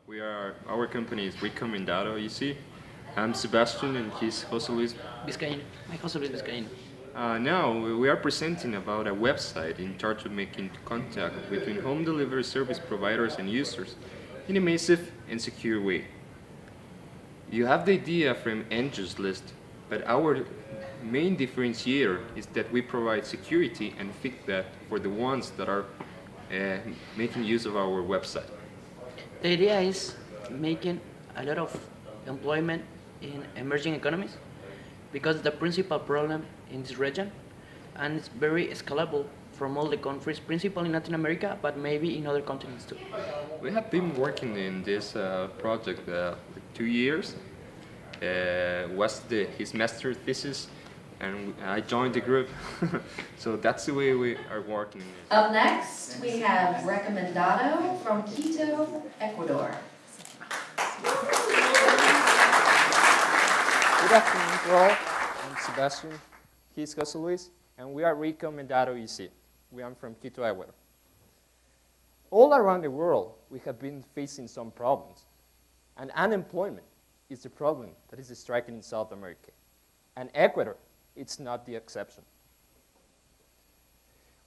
Our company is Recomendado.ec. I'm Sebastian and he's José Luis. Vizcaíno. My José Luis Vizcaíno. Now we are presenting about a website in charge of making contact between home delivery service providers and users in a massive and secure way. You have the idea from end-use list, but our main differentiator is that we provide security and feedback for the ones that are making use of our website. The idea is making a lot of employment in emerging economies because the principal problem in this region, and it's very scalable from all the countries, principally in Latin America, but maybe in other continents too. We have been working in this project 2 years. Was his master thesis, and I joined the group. So that's the way we are working. Up next, we have Recomendado from Quito, Ecuador. Good afternoon to all. I'm Sebastian. He's José Luis, and we are Recomendado.ec. We are from Quito, Ecuador. All around the world, we have been facing some problems, and unemployment is the problem that is striking in South America. And Ecuador, it's not the exception.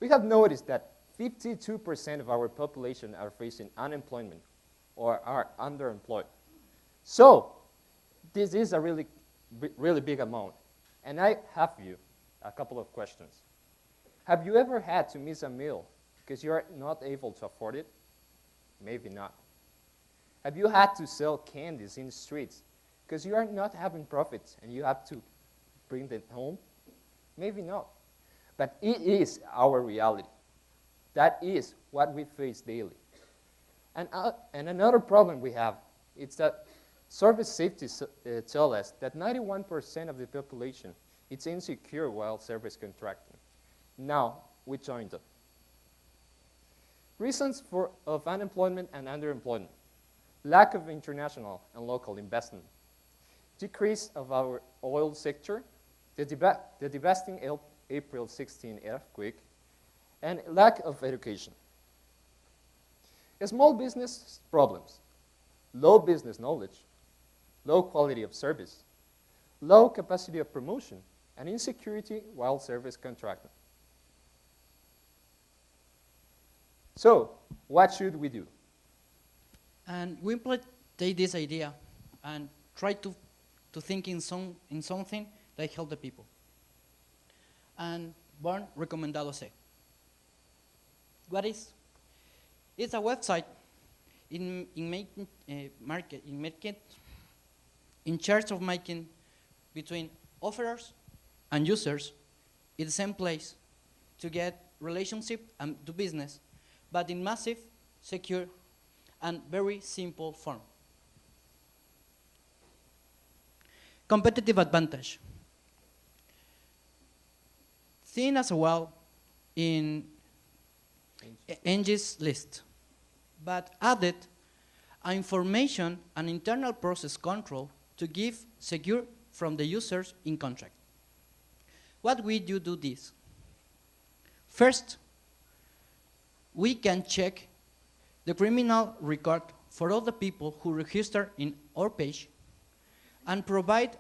We have noticed that 52% of our population are facing unemployment or are underemployed. So this is a really big amount. And I have you a couple of questions. Have you ever had to miss a meal because you are not able to afford it? Maybe not. Have you had to sell candies in the streets because you are not having profits and you have to bring them home? Maybe not. But it is our reality. That is what we face daily. And another problem we have is that service safety tell us that 91% of the population is insecure while service contracting. Now, we join them. Reasons of unemployment and underemployment: lack of international and local investment, decrease of our oil sector, the devastating April 16 earthquake, and lack of education. Small business problems: low business knowledge, low quality of service, low capacity of promotion, and insecurity while service contracting. So, what should we do? And we implement this idea and try to think in something that help the people. And born Recomendado.ec. What is? It's a website in charge of making between offerers and users in the same place to get relationship and do business, but in massive, secure, and very simple form. Competitive advantage. Seen as well in Angie's list, but added information and internal process control to give secure from the users in contract. What we do this? First, we can check the criminal record for all the people who register in our page and provide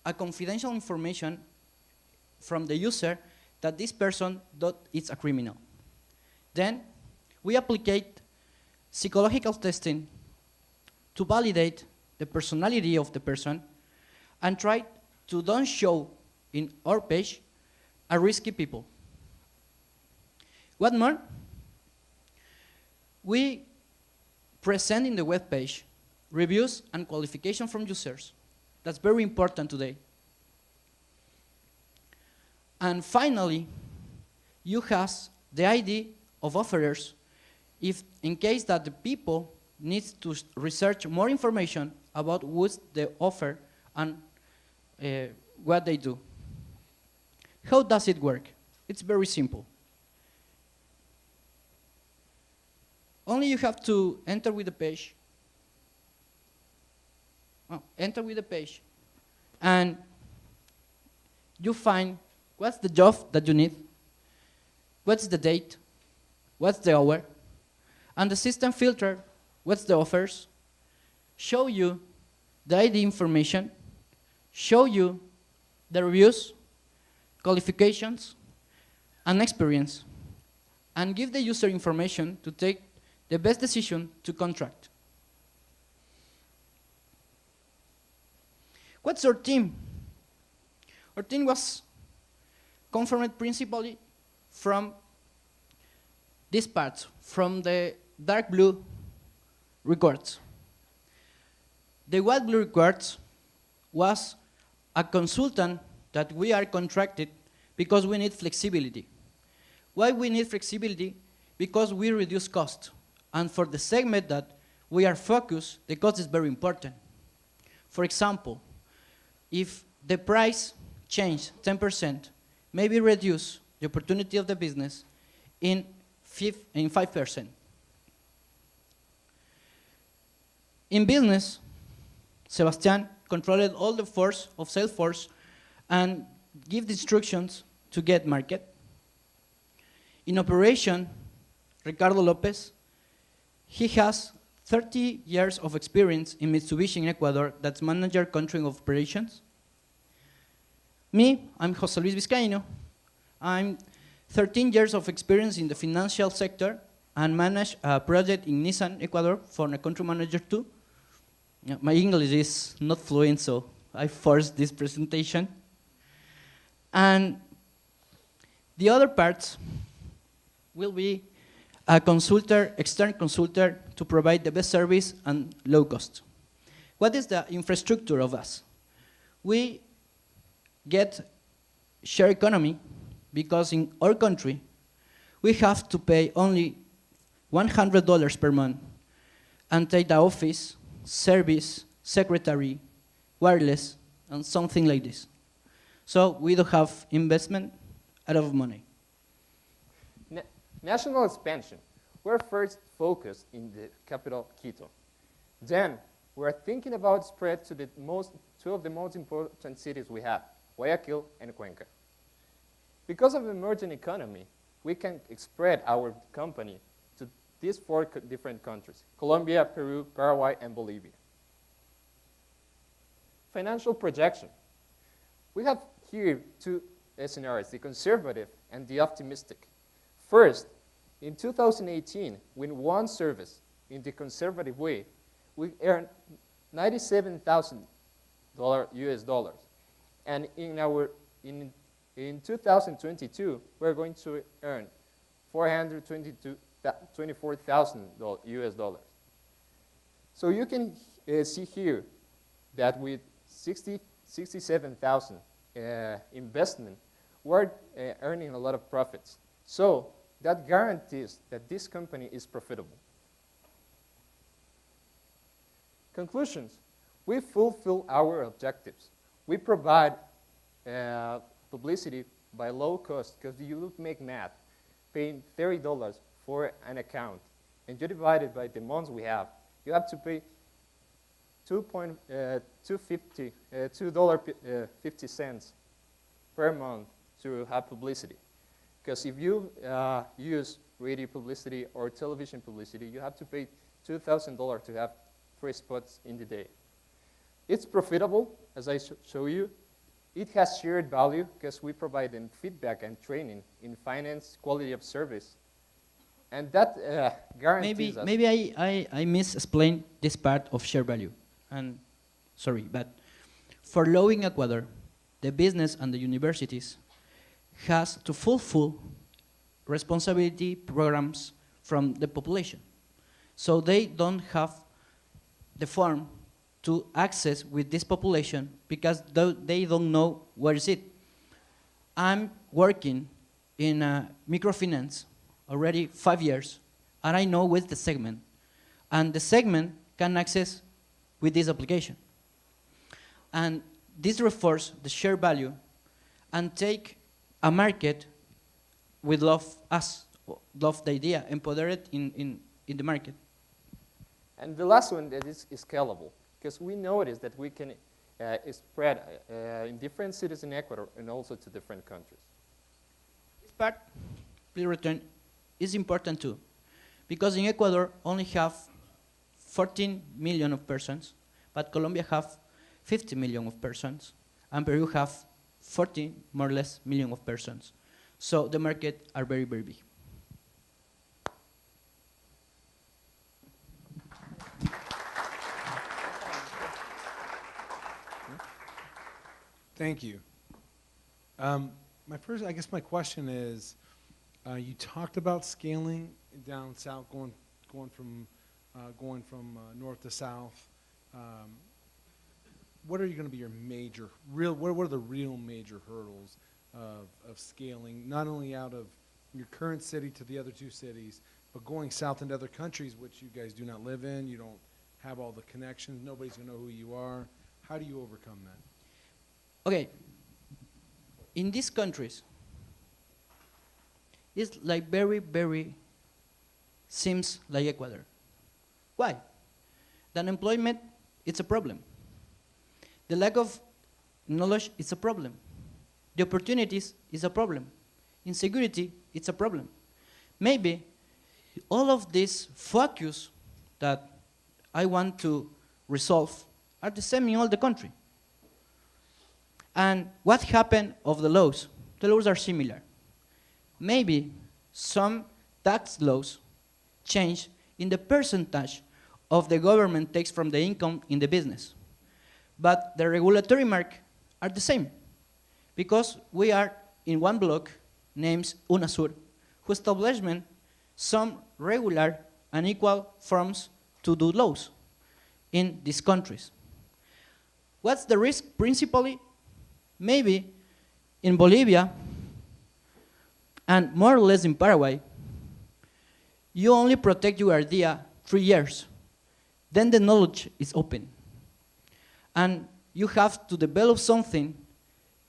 a confidential information from the user that this person is a criminal. Then we apply psychological testing to validate the personality of the person and try to don't show in our page a risky people. What more? We present in the web page reviews and qualification from users. That's very important today. And finally, you have the ID of offerers if in case that the people needs to research more information about what's the offer and what they do. How does it work? It's very simple. Only you have to enter with the page. Enter with the page. And you find what's the job that you need, what's the date, what's the hour, and the system filter what's the offers, show you the ID information, show you the reviews, qualifications, and experience, and give the user information to take the best decision to contract. What's our team? Our team was confirmed principally from these parts, from the dark blue records. The white blue records was a consultant that we are contracted because we need flexibility. Why we need flexibility? Because we reduce cost. And for the segment that we are focused, the cost is very important. For example, if the price change 10%, maybe reduce the opportunity of the business in 5%. In business, Sebastian controlled all the force of sales force and give the instructions to get market. In operation, Ricardo Lopez, he has 30 years of experience in Mitsubishi in Ecuador, that's manager country of operations. Me, I'm José Luis Vizcaíno. I'm 13 years of experience in the financial sector and manage a project in Nissan, Ecuador, for a country manager too. My English is not fluent, so I forced this presentation. And the other parts will be a consultant, external consultant, to provide the best service and low cost. What is the infrastructure of us? We get share economy because in our country, we have to pay only $100 per month and take the office, service, secretary, wireless, and something like this. So we don't have investment, a lot of money. National expansion. We're first focused in the capital, Quito. Then, we're thinking about spread to two of the most important cities we have, Guayaquil and Cuenca. Because of emerging economy, we can spread our company to these 4 different countries, Colombia, Peru, Paraguay, and Bolivia. Financial projection. We have here 2 scenarios, the conservative and the optimistic. First, in 2018, when one service in the conservative way, we earned $97,000 US dollars. And in 2022, we're going to earn $424,000 US dollars. So you can see here that with 67,000 investment, we're earning a lot of profits. So that guarantees that this company is profitable. Conclusions. We fulfill our objectives. We provide publicity by low cost, because you make math, paying $30 for an account, and you divide it by the months we have, you have to pay $2.50 per month to have publicity. Because if you use radio publicity or television publicity, you have to pay $2,000 to have 3 spots in the day. It's profitable, as I show you. It has shared value because we provide them feedback and training in finance, quality of service. And that guarantees us. Maybe I misexplained this part of share value. And sorry, but for law in Ecuador, the business and the universities has to fulfill responsibility programs from the population. So they don't have the form to access with this population because they don't know where is it. I'm working in microfinance already 5 years, and I know what's the segment. And the segment can access with this application. And this reinforces the share value and take a market with love the idea, empower it in the market. And the last one that is scalable, because we notice that we can spread in different cities in Ecuador and also to different countries. This part, please return, is important too, because in Ecuador only have 14 million of persons, but Colombia have 50 million of persons, and Peru have 40 more or less million of persons. So the market are very, very big. Thank you. I guess my question is, you talked about scaling down south, going from north to south. What are going to be your what are the real major hurdles of scaling, not only out of your current city to the other two cities, but going south into other countries which you guys do not live in, you don't have all the connections, nobody's going to know who you are. How do you overcome that? Okay, in these countries, it's like very, very seems like Ecuador. Why? The unemployment, it's a problem. The lack of knowledge is a problem. The opportunities is a problem. Insecurity, it's a problem. Maybe all of these focus that I want to resolve are the same in all the country. And what happened of the laws? The laws are similar. Maybe some tax laws change in the percentage of the government takes from the income in the business. But the regulatory mark are the same, because we are in one block named UNASUR, who establishment some regular and equal forms to do laws in these countries. What's the risk principally? Maybe in Bolivia, and more or less in Paraguay, you only protect your idea 3 years. Then the knowledge is open. And you have to develop something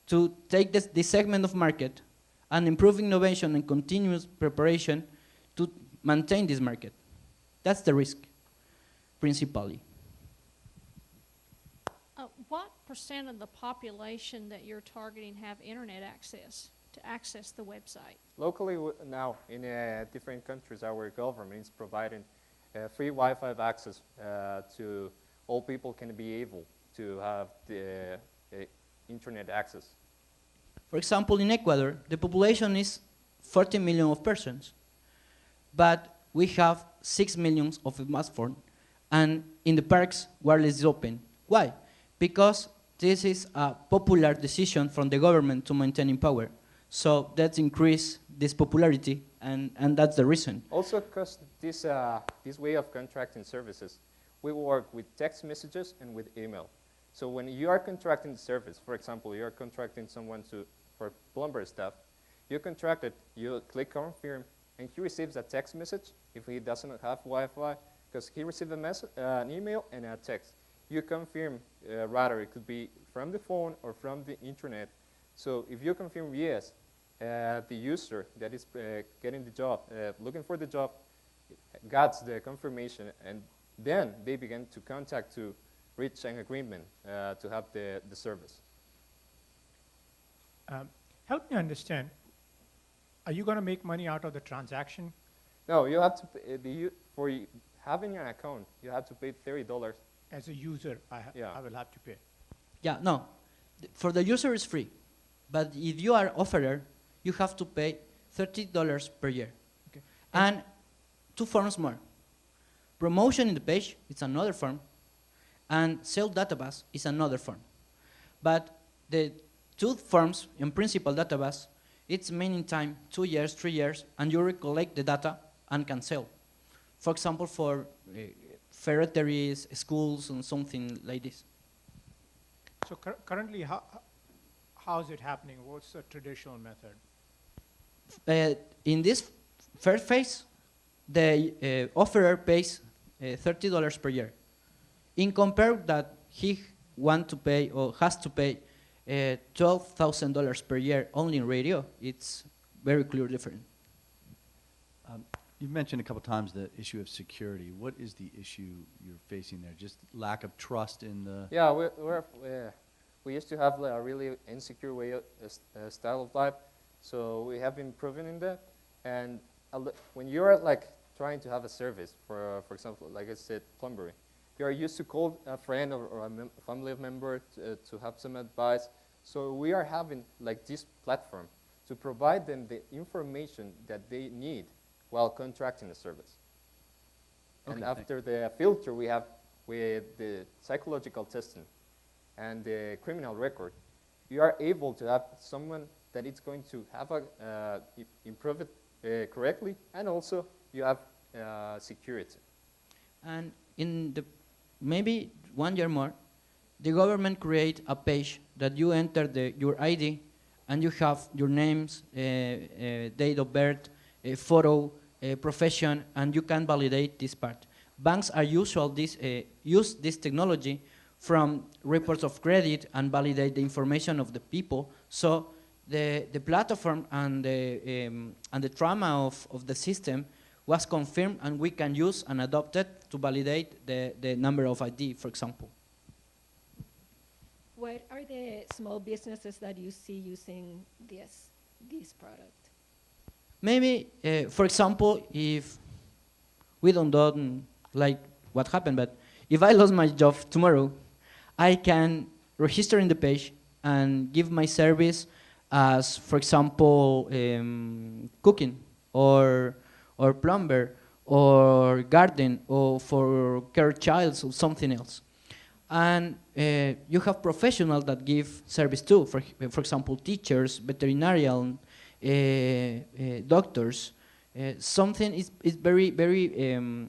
to take this segment of market and improve innovation and continuous preparation to maintain this market. That's the risk, principally. What % of the population that you're targeting have internet access to access the website? Locally now, in different countries, our government is providing free Wi-Fi access to all people can be able to have the internet access. For example, in Ecuador, the population is 40 million of persons, but we have 6 million of smartphones, and in the parks, wireless is open. Why? Because this is a popular decision from the government to maintain in power. So that's increased this popularity, and that's the reason. Also, because this way of contracting services, we work with text messages and with email. So when you are contracting the service, for example, you are contracting someone for plumber stuff, you contract it, you click confirm, and he receives a text message if he doesn't have Wi-Fi, because he received an email and a text. You confirm, rather it could be from the phone or from the internet. So if you confirm yes, the user that is getting the job, looking for the job, gets the confirmation, and then they begin to contact to reach an agreement to have the service. Help me understand, are you going to make money out of the transaction? No, you have to pay, for having an account, you have to pay $30. As a user, Yeah. I will have to pay. Yeah, no. For the user, it's free. But if you are offerer, you have to pay $30 per year. Okay. And 2 forms more. Promotion in the page, it's another form. And sale database is another form. But the 2 forms in principal database, it's meaning time 2 years, 3 years, and you recollect the data and can sell. For example, for ferreteries, schools, and something like this. So currently, how is it happening? What's the traditional method? In this first phase, the offerer pays $30 per year. In compare that he want to pay or has to pay $12,000 per year only in radio, it's very clear different. You've mentioned a couple times the issue of security. What is the issue you're facing there? Just lack of trust in the... Yeah, we used to have a really insecure way of, style of life, so we have been improving in that. And when you're like trying to have a service, for example, like I said, plumbery. We are used to call a friend or a family member to have some advice. So we are having like this platform to provide them the information that they need while contracting a service. Okay, And after the filter we have with the psychological testing and the criminal record, you are able to have someone that is going to have a improve it correctly, and also you have security. And in the maybe 1 year more, the government create a page that you enter your ID, and you have your names, date of birth, photo, profession, and you can validate this part. Banks are use this technology from reports of credit and validate the information of the people. So the platform and the trauma of the system was confirmed, and we can use and adopt it to validate the number of ID, for example. What are the small businesses that you see using this product? Maybe, for example, if we don't like what happened, but if I lost my job tomorrow, I can register in the page and give my service as, for example, cooking or plumber or garden or for care child or something else. And you have professionals that give service too, for example, teachers, veterinarian, doctors. Something is very, very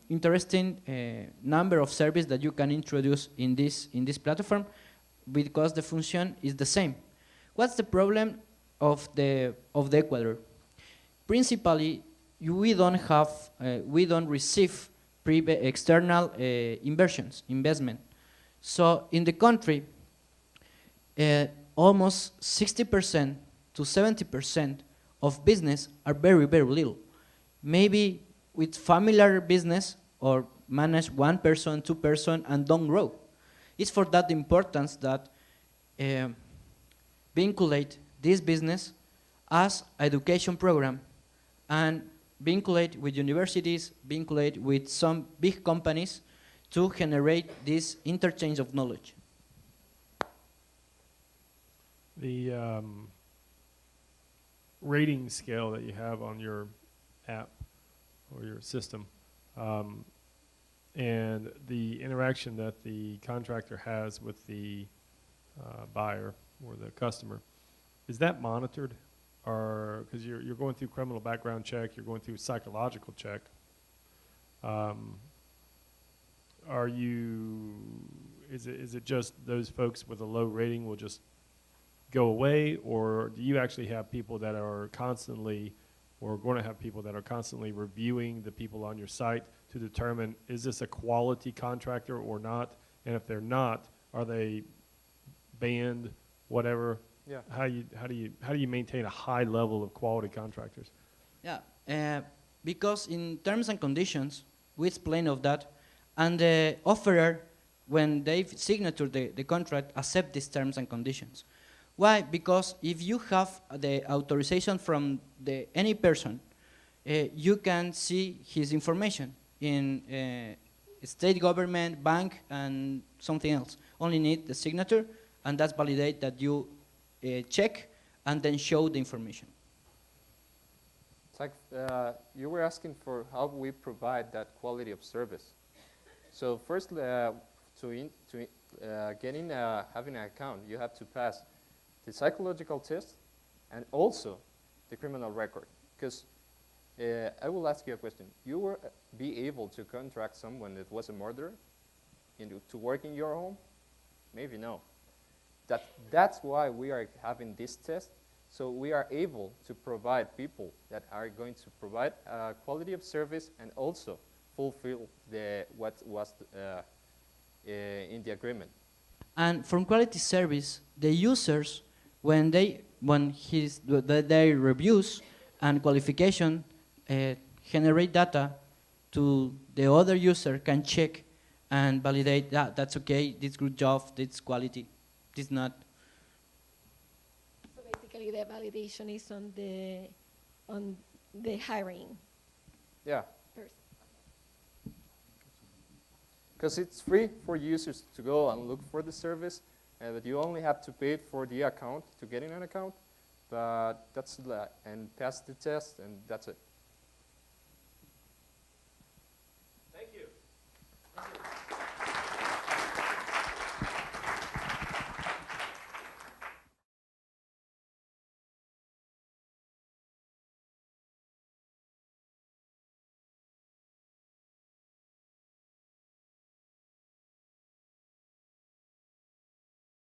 interesting number of service that you can introduce in this platform, because the function is the same. What's the problem of the Ecuador? Principally, we don't receive external investment. So in the country, almost 60% to 70% of business are very, very little. Maybe with familiar business or manage 1 person, 2 person, and don't grow. It's for that importance that vinculate this business as education program and vinculate with universities, vinculate with some big companies to generate this interchange of knowledge. The rating scale that you have on your app or your system, and the interaction that the contractor has with the buyer or the customer, is that monitored? Or because you're going through criminal background check, you're going through psychological check. Is it just those folks with a low rating will just go away, or do you actually have people that are constantly, or going to have people that are constantly reviewing the people on your site to determine, is this a quality contractor or not? And if they're not, are they banned, whatever? Yeah. How do you maintain a high level of quality contractors? Yeah, because in terms and conditions, we explain of that, and the offerer, when they signature the contract, accept these terms and conditions. Why? Because if you have the authorization from any person, you can see his information in state government, bank, and something else. Only need the signature, and that's validate that you check and then show the information. It's like you were asking for how we provide that quality of service. So first, having an account, you have to pass the psychological test and also the criminal record. Because I will ask you a question. You will be able to contract someone that was a murderer to work in your home? Maybe no. That's why we are having this test. So we are able to provide people that are going to provide quality of service and also fulfill what was in the agreement. And from quality service, the users, when their reviews and qualification generate data to the other user can check and validate that's okay, this good job, this quality, this not. So basically the validation is on the hiring Yeah. person. Because it's free for users to go and look for the service, but you only have to pay for the account to get in an account. But that's and pass the test, and that's it.